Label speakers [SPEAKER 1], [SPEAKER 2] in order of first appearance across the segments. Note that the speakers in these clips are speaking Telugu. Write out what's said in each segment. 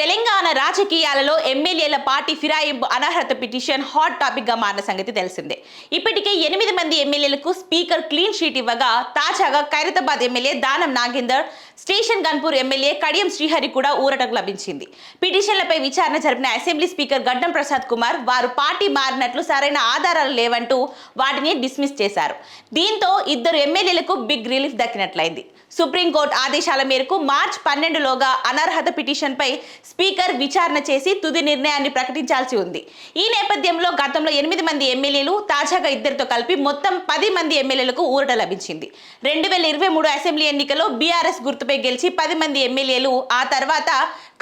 [SPEAKER 1] తెలంగాణ రాజకీయాలలో ఎమ్మెల్యేల పార్టీ ఫిరాయింపు అనర్హత పిటిషన్ హాట్ టాపిక్ గా మారిన సంగతి తెలిసిందే. ఇప్పటికే 8 మంది ఎమ్మెల్యేలకు స్పీకర్ క్లీన్ షీట్ ఇవ్వగా తాజాగా Khairatabad MLA Danam Nagender, station Ghanpur MLA Kadiyam Srihari కూడా ఊరటకు లభించింది. పిటిషన్లపై విచారణ జరిపిన అసెంబ్లీ స్పీకర్ గడ్డం ప్రసాద్ కుమార్ వారు పార్టీ మారినట్లు సరైన ఆధారాలు లేవంటూ వాటిని డిస్మిస్ చేశారు. దీంతో ఇద్దరు ఎమ్మెల్యేలకు బిగ్ రిలీఫ్ దక్కినట్లయింది. సుప్రీంకోర్టు ఆదేశాల మేరకు మార్చి 12లోగా అనర్హత పిటిషన్పై స్పీకర్ విచారణ చేసి తుది నిర్ణయాన్ని ప్రకటించాల్సి ఉంది. ఈ నేపథ్యంలో గతంలో 8 మంది ఎమ్మెల్యేలు, తాజాగా ఇద్దరితో కలిపి మొత్తం 10 మంది ఎమ్మెల్యేలకు ఊరట లభించింది. 2023 అసెంబ్లీ ఎన్నికల్లో బీఆర్ఎస్ గుర్తుపై గెలిచి 10 మంది ఎమ్మెల్యేలు ఆ తర్వాత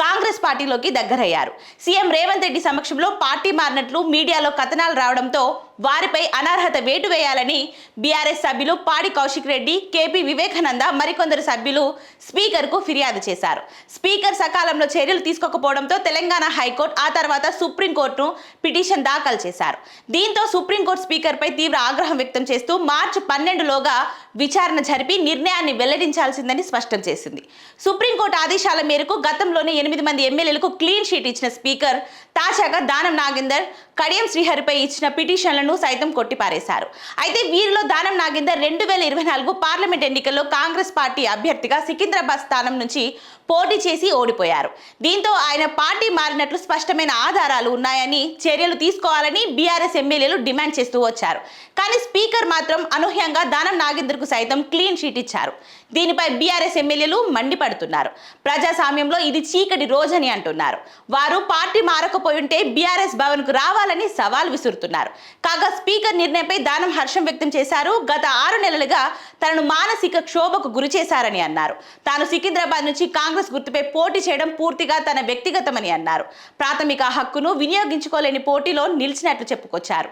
[SPEAKER 1] కాంగ్రెస్ పార్టీలోకి దగ్గరయ్యారు. సీఎం రేవంత్ రెడ్డి సమక్షంలో పార్టీ మారినట్లు మీడియాలో కథనాలు రావడంతో వారిపై అనర్హత వేటు వేయాలని బీఆర్ఎస్ సభ్యులు పాడి కౌశిక్ రెడ్డి, కేపీ వివేకానంద మరికొందరు సభ్యులు స్పీకర్కు ఫిర్యాదు చేశారు. స్పీకర్ సకాలంలో చర్యలు తీసుకోకపోవడంతో తెలంగాణ హైకోర్టు ఆ తర్వాత సుప్రీంకోర్టును పిటిషన్ దాఖలు చేశారు. దీంతో సుప్రీంకోర్టు స్పీకర్పై తీవ్ర ఆగ్రహం వ్యక్తం చేస్తూ మార్చి 12లోగా విచారణ జరిపి నిర్ణయాన్ని వెల్లడించాల్సిందని స్పష్టం చేసింది. సుప్రీంకోర్టు ఆదేశాల మేరకు గతంలోనే 8 మంది ఎమ్మెల్యేలకు క్లీన్ షీట్ ఇచ్చిన స్పీకర్ తాజాగా దానం నాగేందర్, కడియం శ్రీహరిపై ఇచ్చిన పిటిషన్లను సైతం కొట్టిపారేశారు. అయితే వీరిలో దానం నాగేందర్ 2024 పార్లమెంట్ ఎన్నికల్లో కాంగ్రెస్ పార్టీ అభ్యర్థిగా సికింద్రాబాద్ స్థానం నుంచి పోటీ చేసి ఓడిపోయారు. దీంతో ఆయన పార్టీ మారినట్లు స్పష్టమైన ఆధారాలు ఉన్నాయని చర్యలు తీసుకోవాలని బీఆర్ఎస్ ఎమ్మెల్యేలు డిమాండ్ చేస్తూ వచ్చారు. కానీ స్పీకర్ మాత్రం అనూహ్యంగా దానం నాగేందర్కు సైతం క్లీన్ షీట్ ఇచ్చారు. దీనిపై బీఆర్ఎస్ ఎమ్మెల్యేలు మండిపడుతున్నారు. ప్రజాస్వామ్యంలో ఇది చీకటి రోజని అంటున్నారు. వారు పార్టీ మారకపోయింటే బీఆర్ఎస్ భవన్కు రావాలని సవాల్ విసురుతున్నారు. కాగా స్పీకర్ నిర్ణయంపై దానం హర్షం వ్యక్తం చేశారు. గత 6 నెలలుగా తనను మానసిక క్షోభకు గురి చేశారని అన్నారు. తాను సికింద్రాబాద్ నుంచి కాంగ్రెస్ గుర్తుపై పోటీ చేయడం పూర్తిగా తన వ్యక్తిగతమని అన్నారు. ప్రాథమిక హక్కును వినియోగించుకోలేని పోటీలో నిలిచినట్లు చెప్పుకొచ్చారు.